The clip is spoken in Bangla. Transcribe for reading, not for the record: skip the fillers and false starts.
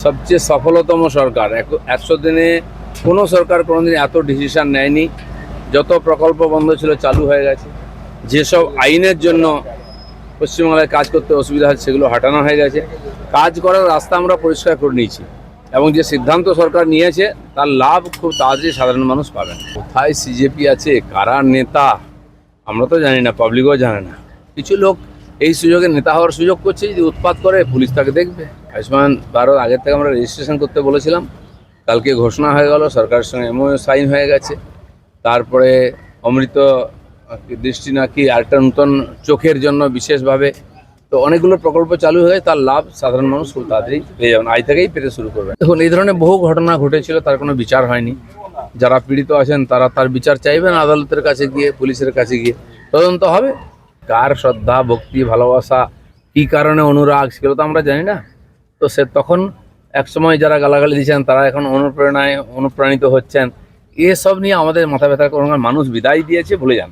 সবচেয়ে সফলতম সরকার 100 দিনে কোনো সরকার কোনোদিন এত ডিসিশন নেয়নি। যত প্রকল্প বন্ধ ছিল চালু হয়ে গেছে। যেসব আইনের জন্য পশ্চিমবাংলায় কাজ করতে অসুবিধা হচ্ছে সেগুলো হটানো হয়ে গেছে। কাজ করার রাস্তা আমরা পরিষ্কার করে নিয়েছি এবং যে সিদ্ধান্ত সরকার নিয়েছে তার লাভ খুব তাড়াতাড়ি সাধারণ মানুষ পাবেন। কোথায় সিজেপি আছে, কারা নেতা আমরা তো জানি না, পাবলিকও জানে না। কিছু লোক এই সুযোগে নেতা হওয়ার সুযোগ করছে, যদি উৎপাত করে পুলিশ তাকে দেখবে। আয়ুষ্মান ভারত আগের থেকে আমরা রেজিস্ট্রেশন করতে বলেছিলাম, কালকে ঘোষণা হয়ে গেল, সরকারের সঙ্গে এমওইউ সাইন হয়ে গেছে। তারপরে অমৃত দৃষ্টি নাকি আরেকটা নতুন চোখের জন্য বিশেষভাবে, তো অনেকগুলো প্রকল্প চালু হয়ে তার লাভ সাধারণ মানুষ খুব তাড়াতাড়ি পেয়ে যাবেন, আজ থেকেই পেতে শুরু করবেন। দেখুন, এই ধরনের বহু ঘটনা ঘটেছিল, তার কোনো বিচার হয়নি। যারা পীড়িত আছেন তারা তার বিচার চাইবেন আদালতের কাছে গিয়ে, পুলিশের কাছে গিয়ে তদন্ত হবে। কার শ্রদ্ধা, ভক্তি, ভালোবাসা, কী কারণে অনুরাগ, সেগুলো তো আমরা জানি না। তো সে তখন একসময় যারা গালাগালি দিয়েছেন তারা এখন অনুপ্রেরণায় অনুপ্রাণিত হচ্ছেন। এসব নিয়ে আমাদের মাথা ব্যথা করার মানুষ বিদায় দিয়েছে, ভুলে যান।